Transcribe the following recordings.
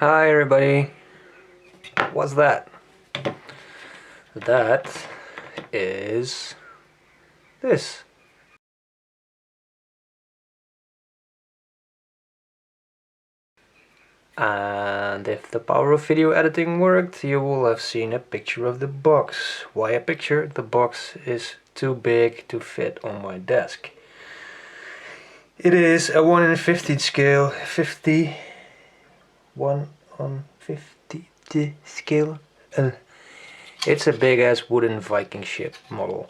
Hi everybody. What's that? That is this. And if the power of video editing worked, you will have seen a picture of the box. Why a picture? The box is too big to fit on my desk. It is a 1 in 15 scale, 1 on 50 scale. It's a big ass wooden Viking ship model.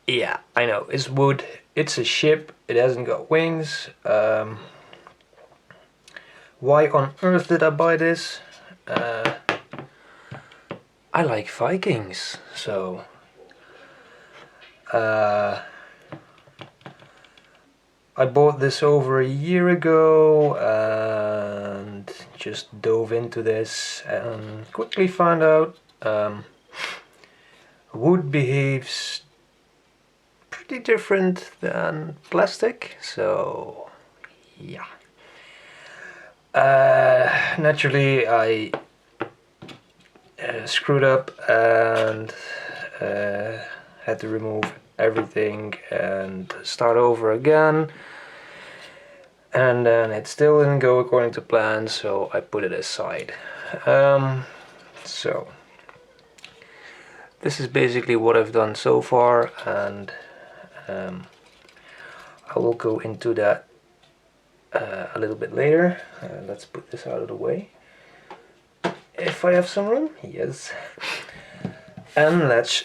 Yeah, I know, it's wood, it's a ship, it hasn't got wings. Why on earth did I buy this? I like Vikings, so I bought this over a year ago and just dove into this and quickly found out wood behaves pretty different than plastic, so yeah. Naturally I screwed up and had to remove everything and start over again, and then it still didn't go according to plan, so I put it aside. So this is basically what I've done so far, and I will go into that a little bit later. Let's put this out of the way. If I have some room, yes. And let's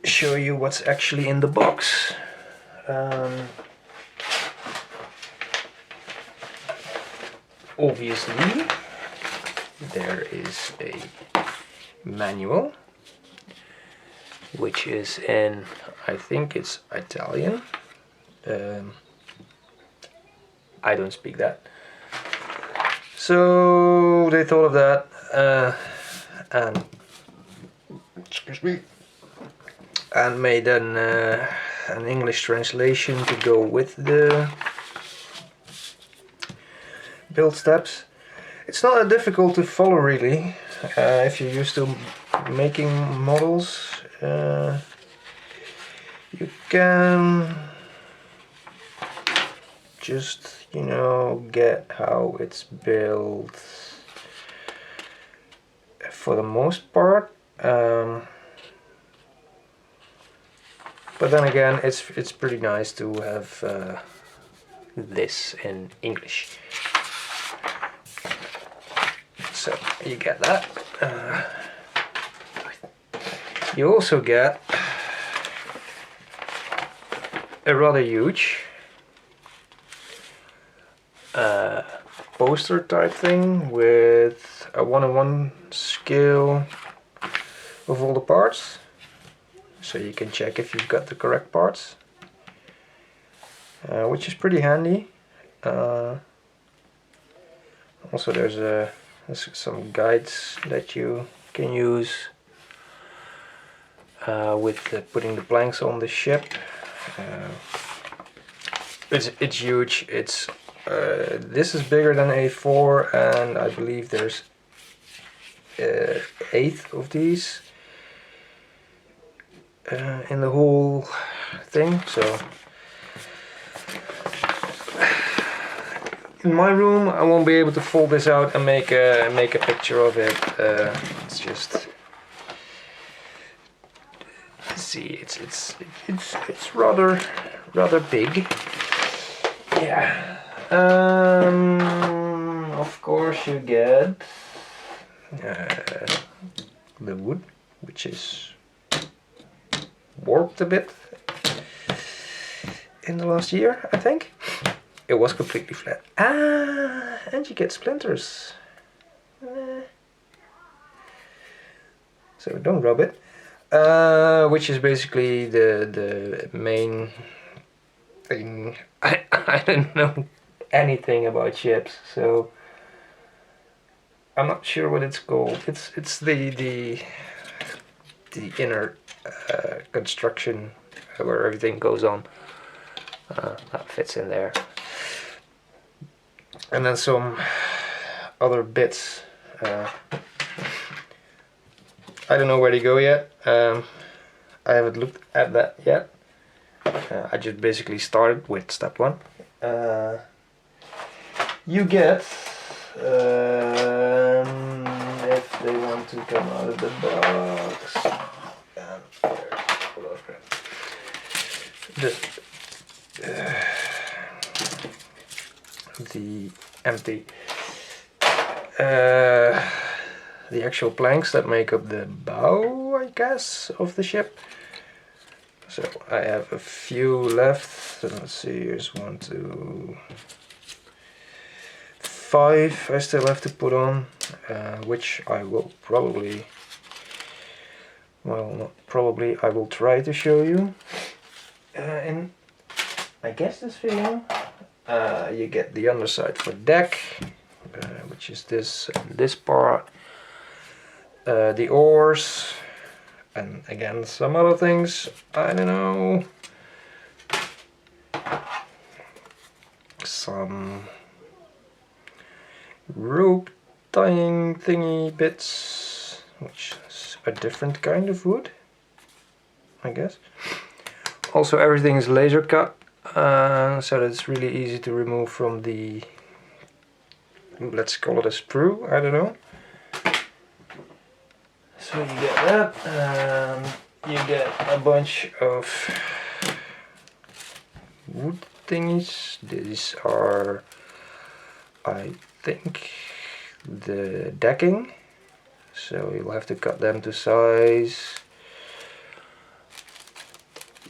show you what's actually in the box. Obviously, there is a manual, which is in, I think it's Italian. I don't speak that. So they thought of that, and excuse me, and made an English translation to go with the build steps. It's not that difficult to follow, really, if you're used to making models. You can just, you know, get how it's built for the most part. But then again, it's pretty nice to have this in English. So you get that. You also get a rather huge poster type thing with a 1:1 scale of all the parts, so you can check if you've got the correct parts, which is pretty handy. Also there's some guides that you can use with putting the planks on the ship. It's huge. It's this is bigger than A4, and I believe there's 8 of these in the whole thing. So in my room I won't be able to fold this out and make a picture of it. It's just, see, it's rather big. Yeah. Of course you get the wood, which is warped a bit in the last year, I think. It was completely flat. And you get splinters. So don't rub it. Which is basically the main thing. I don't know anything about ships, so I'm not sure what it's called. It's the inner construction where everything goes on. That fits in there. And then some other bits. I don't know where they go yet. I haven't looked at that yet. I just basically started with step 1. You get, if they want to come out of the box, and the empty, the actual planks that make up the bow, I guess, of the ship. So I have a few left. So let's see, here's 1, 2, 5 I still have to put on, which I will probably, well, not probably, I will try to show you in, I guess, this video. You get the underside for deck, which is this and this part, the oars, and again some other things, I don't know, some rope tying thingy bits, which is a different kind of wood, I guess. Also everything is laser cut, so that it's really easy to remove from the, let's call it a sprue, I don't know. So you get that, and you get a bunch of wood thingies. These are, I think, the decking, so you'll have to cut them to size.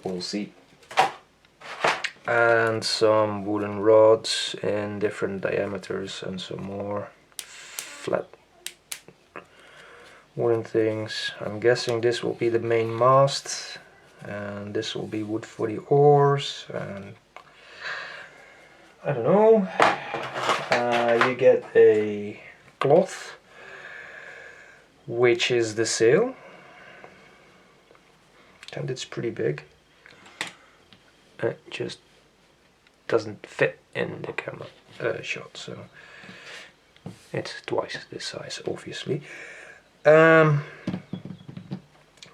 We'll see. And some wooden rods in different diameters and some more flat wooden things. I'm guessing this will be the main mast, and this will be wood for the oars, and I don't know. You get a cloth, which is the sail, and it's pretty big. It just doesn't fit in the camera shot, so it's twice this size, obviously.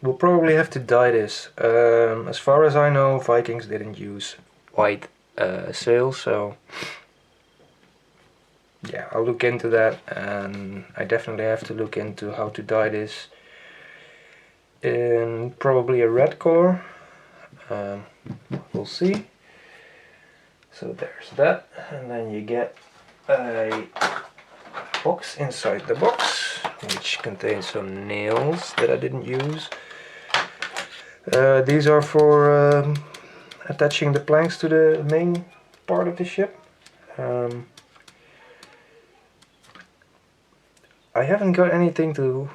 We'll probably have to dye this. As far as I know, Vikings didn't use white sail, so yeah, I'll look into that, and I definitely have to look into how to dye this in probably a red color. We'll see. So there's that, and then you get a box inside the box, which contains some nails that I didn't use. These are for attaching the planks to the main part of the ship. I haven't got anything to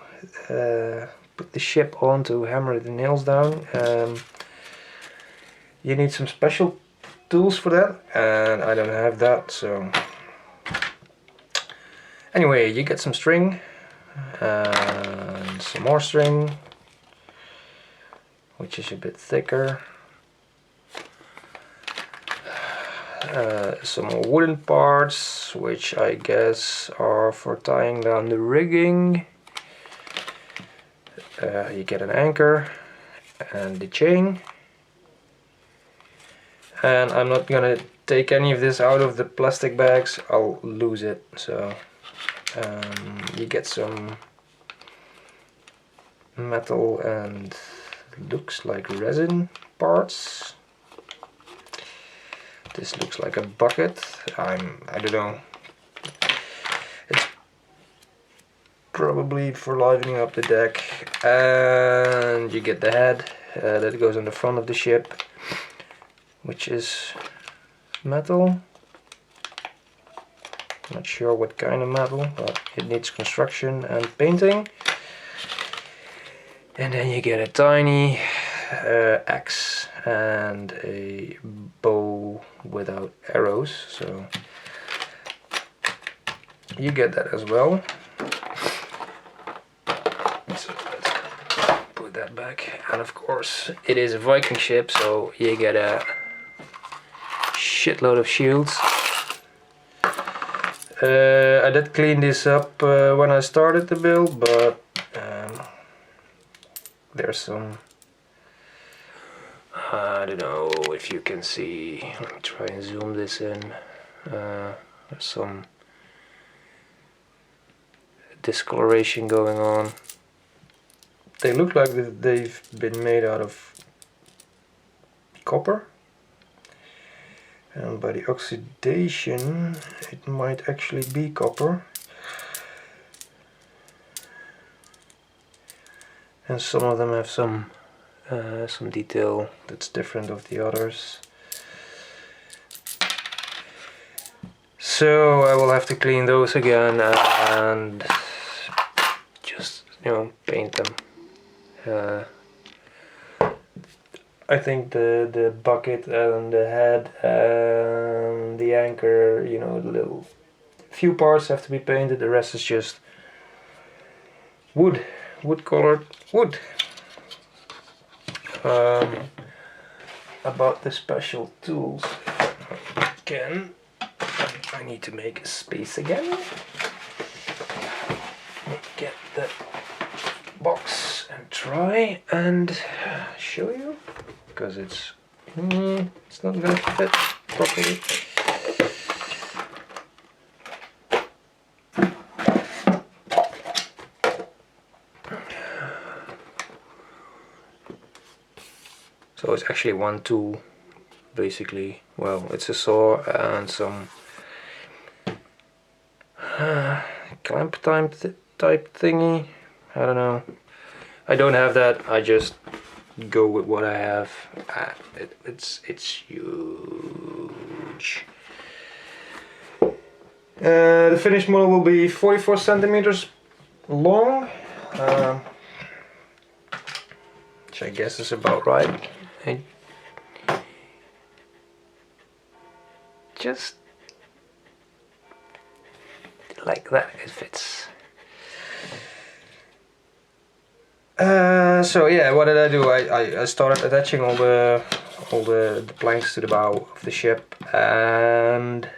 put the ship on to hammer the nails down. You need some special tools for that, and I don't have that, so anyway, you get some string and some more string, which is a bit thicker, some more wooden parts, which I guess are for tying down the rigging. You get an anchor and the chain. And I'm not gonna take any of this out of the plastic bags, I'll lose it. So you get some metal and looks like resin parts. This looks like a bucket. I don't know. It's probably for livening up the deck. And you get the head that goes on the front of the ship, which is metal. Not sure what kind of metal, but it needs construction and painting. And then you get a tiny axe and a bow without arrows, so you get that as well. So let's put that back. And of course it is a Viking ship, so you get a shitload of shields. I did clean this up when I started the build, but there's some, I don't know if you can see, let me try and zoom this in, there's some discoloration going on. They look like they've been made out of copper, and by the oxidation it might actually be copper, and some of them have some detail that's different of the others. So I will have to clean those again and just, you know, paint them. I think the bucket and the head and the anchor, you know, the little few parts have to be painted. The rest is just wood colored wood. About the special tools, again, I need to make a space again. Get the box and try and show you, because it's not gonna fit properly. So it's actually one tool, basically. Well, it's a saw and some clamp type thingy. I don't know. I don't have that. I just go with what I have. It's huge. The finished model will be 44 centimeters long, which I guess is about right. And just like that, it fits. So yeah, what did I do? I started attaching all the planks to the bow of the ship, and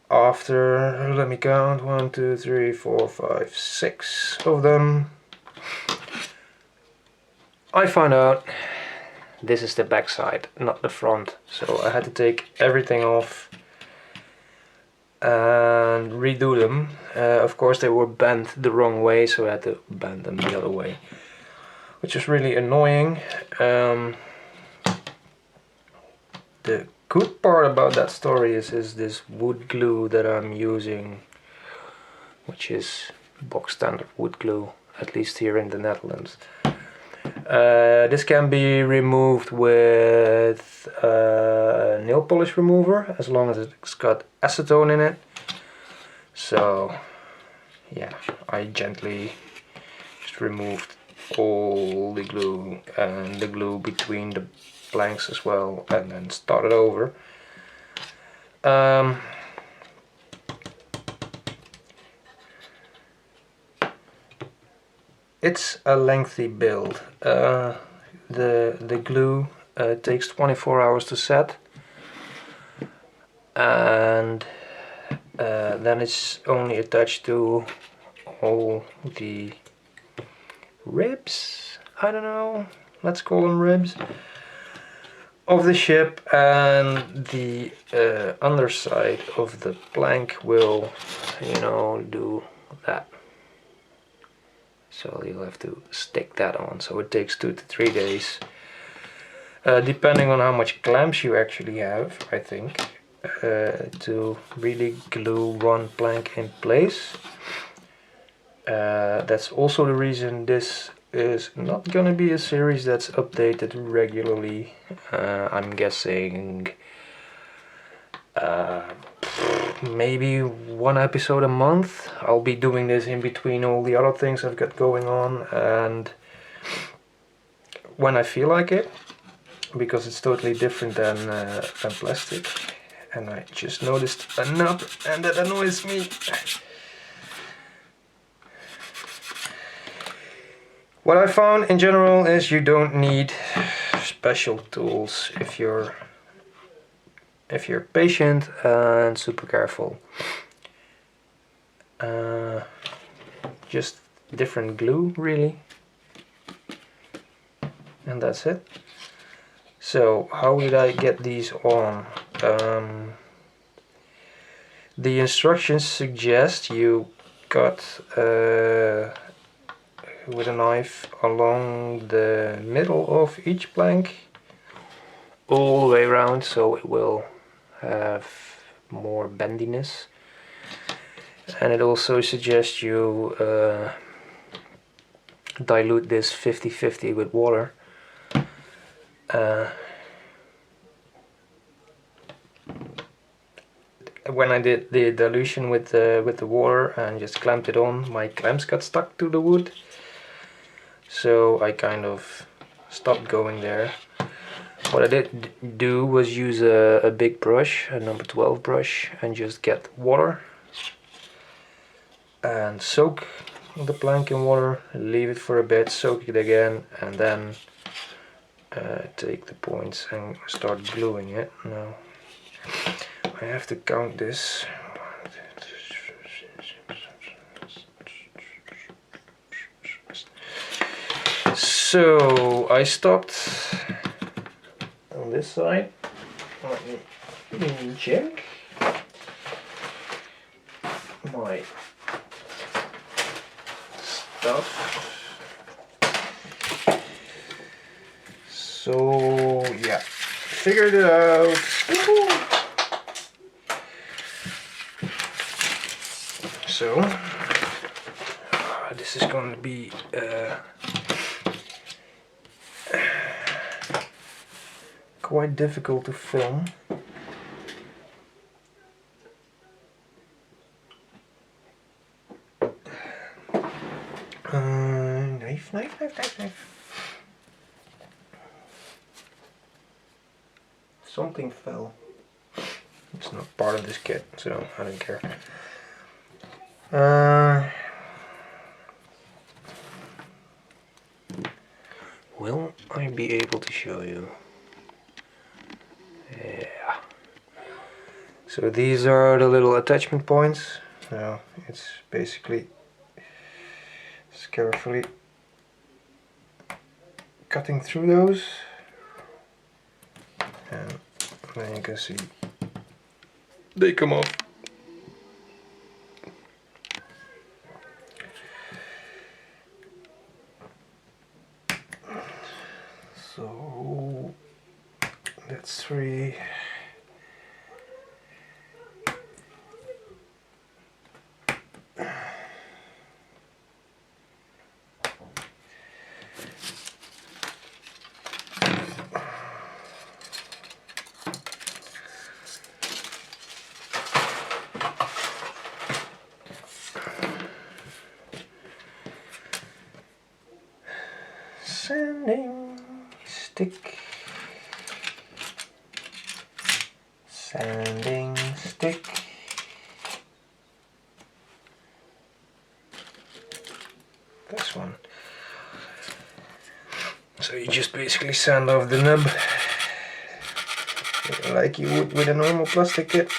after, let me count, 1, 2, 3, 4, 5, 6 of them, I found out this is the back side, not the front. So I had to take everything off and redo them. Of course they were bent the wrong way, so I had to bend them the other way, which is really annoying. The good part about that story is this wood glue that I'm using, which is box standard wood glue, at least here in the Netherlands. This can be removed with nail polish remover, as long as it's got acetone in it. So yeah, I gently just removed all the glue and the glue between the planks as well, and then started over. It's a lengthy build. The glue takes 24 hours to set, and then it's only attached to all the ribs, I don't know, let's call them ribs, of the ship, and the underside of the plank will, you know, do that. So you'll have to stick that on, so it takes 2 to 3 days, depending on how much clamps you actually have, I think, to really glue one plank in place. That's also the reason this is not gonna be a series that's updated regularly. I'm guessing maybe 1 episode a month. I'll be doing this in between all the other things I've got going on, and when I feel like it, because it's totally different than plastic. And I just noticed a nub, and that annoys me. What I found in general is you don't need special tools if you're if you're patient and super careful. Just different glue really, and that's it. So how did I get these on? The instructions suggest you cut with a knife along the middle of each plank all the way around, so it will have more bendiness. And it also suggests you dilute this 50-50 with water. When I did the dilution with the water and just clamped it on, my clamps got stuck to the wood, so I kind of stopped going there. What I did do was use a big brush, a number 12 brush, and just get water and soak the plank in water, leave it for a bit, soak it again, and then take the points and start gluing it. Now I have to count this. So I stopped on this side. Let me check my stuff. So yeah, figured it out. So this is going to be quite difficult to film. Knife. Something fell. It's not part of this kit, so I don't care. Will I be able to show you? Yeah. So these are the little attachment points. Now it's basically just carefully cutting through those, and then you can see they come off. So that's 3. Sanding stick. Sanding stick. This one. So you just basically sand off the nub like you would with a normal plastic kit.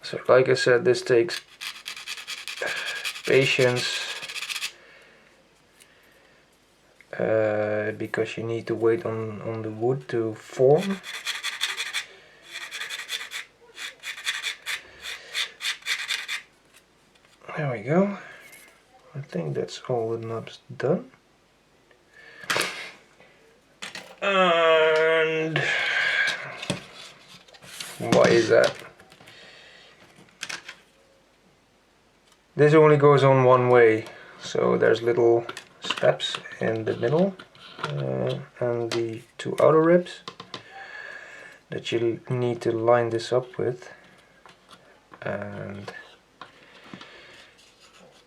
So like I said, this takes patience because you need to wait on the wood to form. There we go. I think that's all the knobs done. And why is that? This only goes on one way, so there's little steps in the middle and the 2 outer ribs that you need to line this up with. And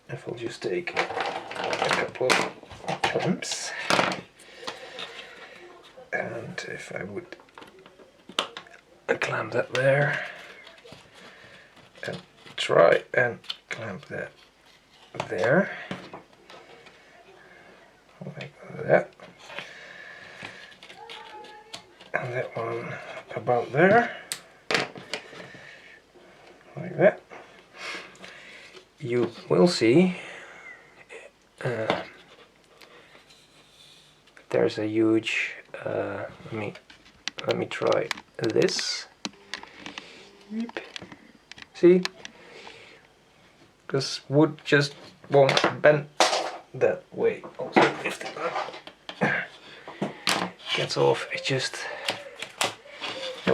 if I'll just take couple of clamps, and if I would clamp that there and try and clamp that there, like that, and that one about there, like that, you will see there's a huge let me try this. See, because wood just won't bend that way. Also, if it gets off, it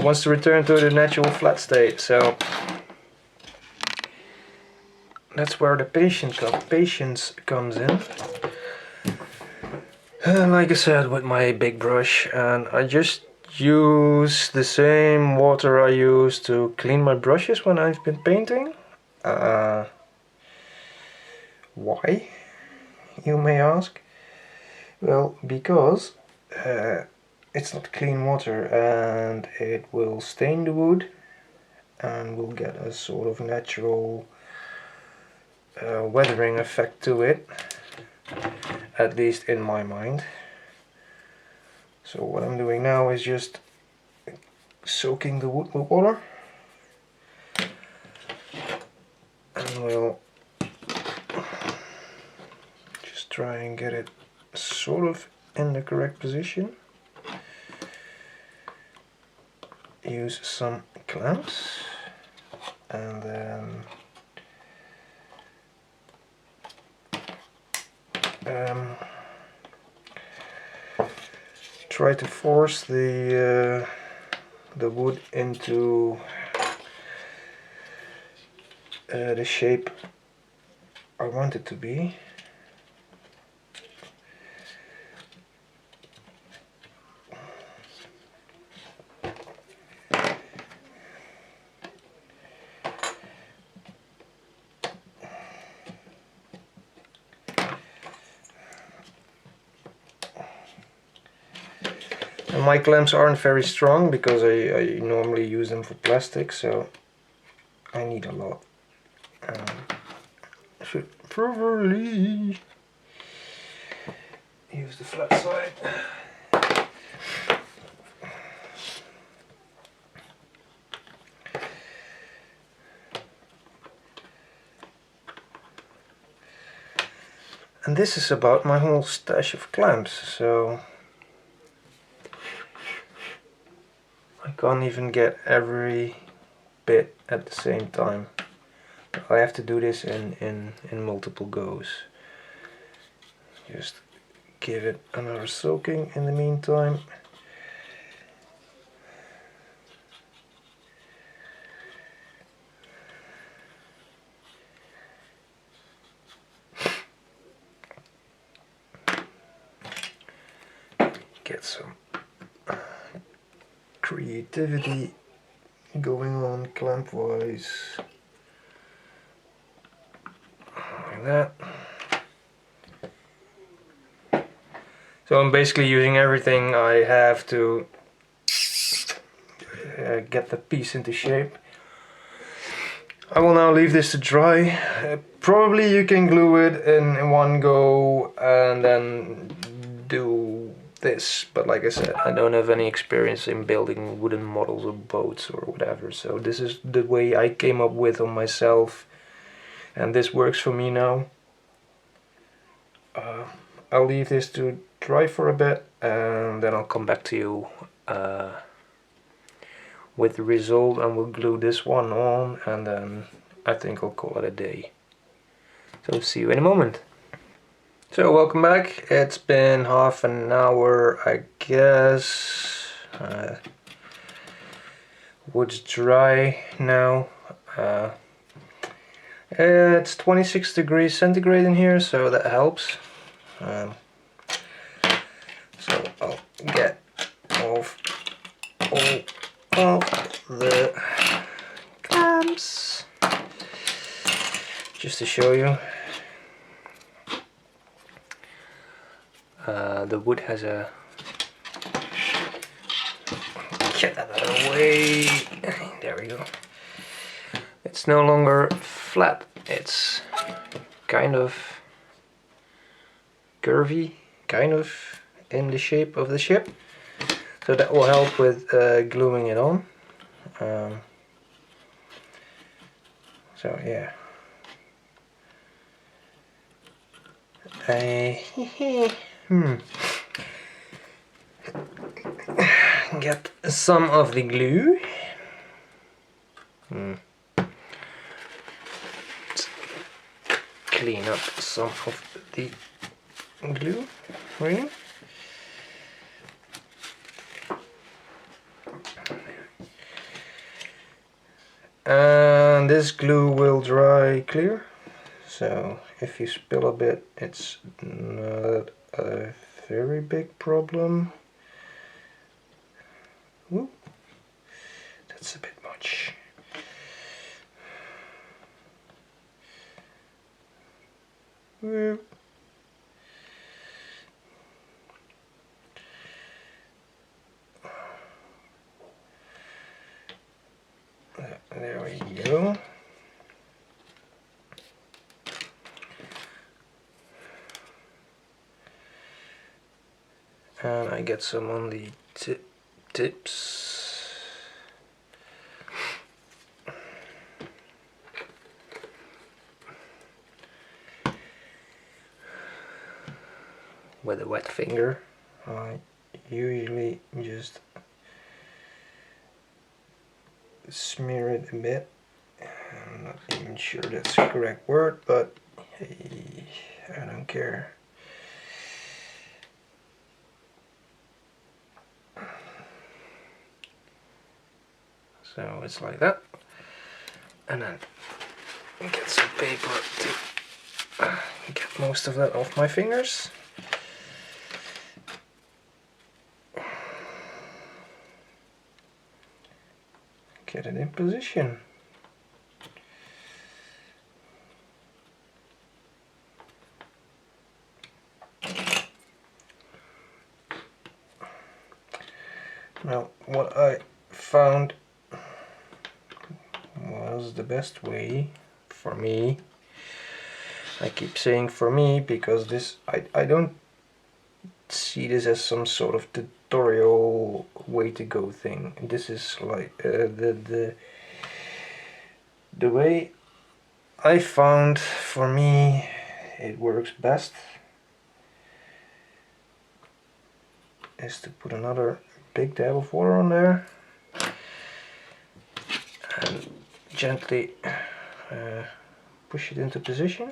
wants to return to the natural flat state. So that's where the patience comes in. And like I said, with my big brush, and I just use the same water I use to clean my brushes when I've been painting. Why, you may ask? Well, because it's not clean water and it will stain the wood and will get a sort of natural weathering effect to it, at least in my mind. So what I'm doing now is just soaking the wood with water, and we'll just try and get it sort of in the correct position. Use some clamps and then try to force the wood into the shape I want it to be. And my clamps aren't very strong because I normally use them for plastic, so I need a lot. I should probably use the flat side. And this is about my whole stash of clamps, so I can't even get every bit at the same time. I have to do this in multiple goes. Just give it another soaking in the meantime. Get some creativity going on clamp wise, like that. So I'm basically using everything I have to get the piece into shape. I will now leave this to dry. Probably you can glue it in one go and then do this, but like I said, I don't have any experience in building wooden models of boats or whatever, so this is the way I came up with on myself, and this works for me now. I'll leave this to dry for a bit and then I'll come back to you with the result, and we'll glue this one on, and then I think I'll call it a day. So see you in a moment. So welcome back. It's been half an hour, I guess. Wood's dry now. It's 26 degrees centigrade in here, so that helps. So I'll get off all of the clamps just to show you. the wood has a... Get that out of the way. There we go. It's no longer flat. It's kind of curvy, kind of in the shape of the ship. So that will help with gluing it on. So yeah. Get some of the glue. Let's clean up some of the glue, really. And this glue will dry clear, so if you spill a bit, it's not a very big problem. Ooh, that's a bit much. Ooh. There we go. And I get some on the tips. With a wet finger, I usually just smear it a bit. I'm not even sure that's the correct word, but hey, I don't care. So it's like that, and then get some paper to get most of that off my fingers. Get it in position. Now, what I found was the best way for me. I keep saying for me because this I don't see this as some sort of tutorial way to go thing. This is like the way I found for me it works best is to put another big dab of water on there and gently push it into position.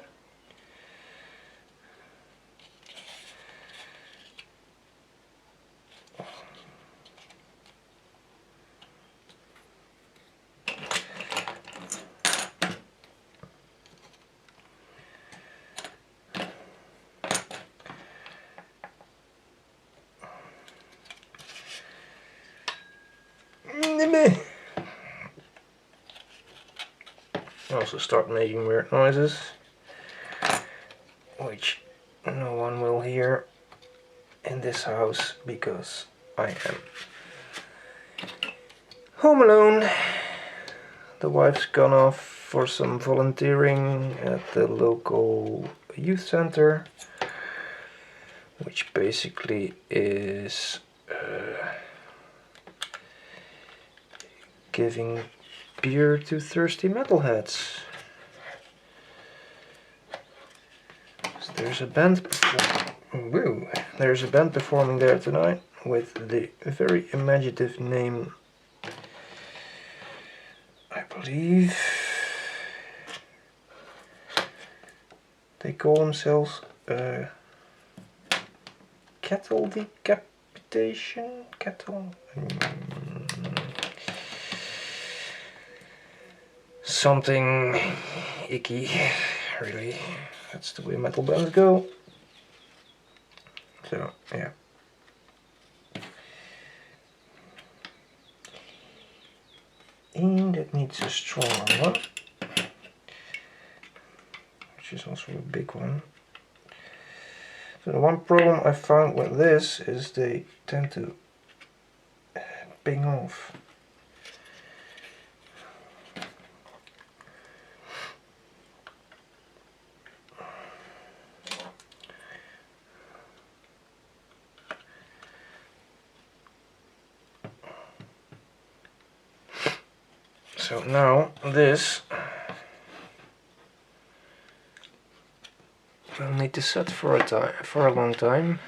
Also start making weird noises, which no one will hear in this house because I am home alone. The wife's gone off for some volunteering at the local youth center, which basically is giving beer to thirsty metalheads. So there's a band performing there tonight with the very imaginative name, I believe they call themselves Cattle Decapitation? Cattle? Something icky, really. That's the way metal bands go. So, yeah. And that needs a stronger one, which is also a big one. So the one problem I found with this is they tend to ping off. So now this will need to set for a long time.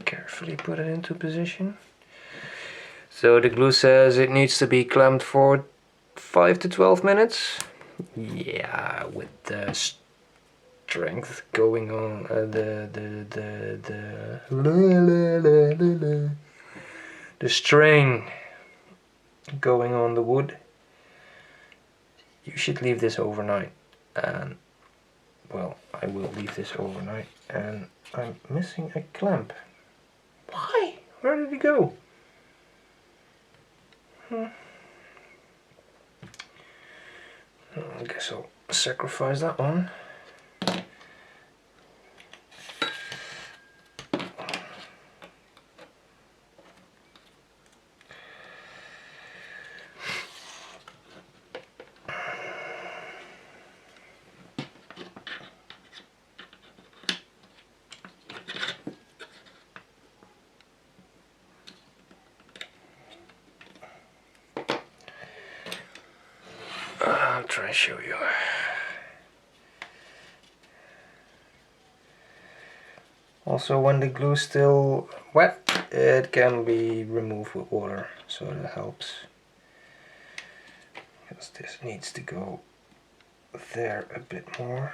Carefully put it into position. So the glue says it needs to be clamped for 5 to 12 minutes. Yeah, with the strength going on, the strain going on the wood, you should leave this overnight. And well, I will leave this overnight. And I'm missing a clamp. Why? Where did it go? I guess I'll sacrifice that one. I'll try and show you. Also, when the glue is still wet, it can be removed with water, so that helps. Because this needs to go there a bit more.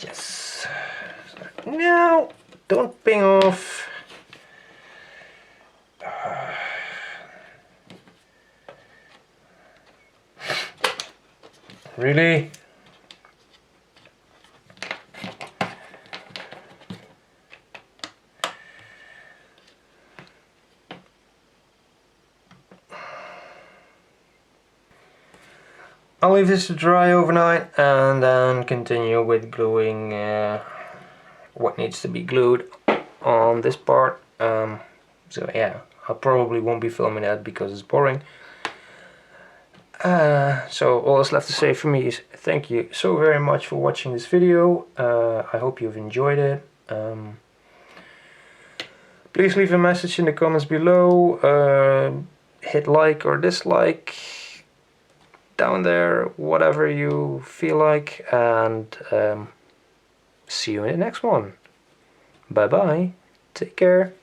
Yes. No, don't ping off. Really? I'll leave this to dry overnight and then continue with gluing what needs to be glued on this part. So yeah, I probably won't be filming that because it's boring. So all that's left to say for me is thank you so very much for watching this video. I hope you've enjoyed it. Please leave a message in the comments below. Hit like or dislike down there, whatever you feel like, and see you in the next one. Bye bye. Take care.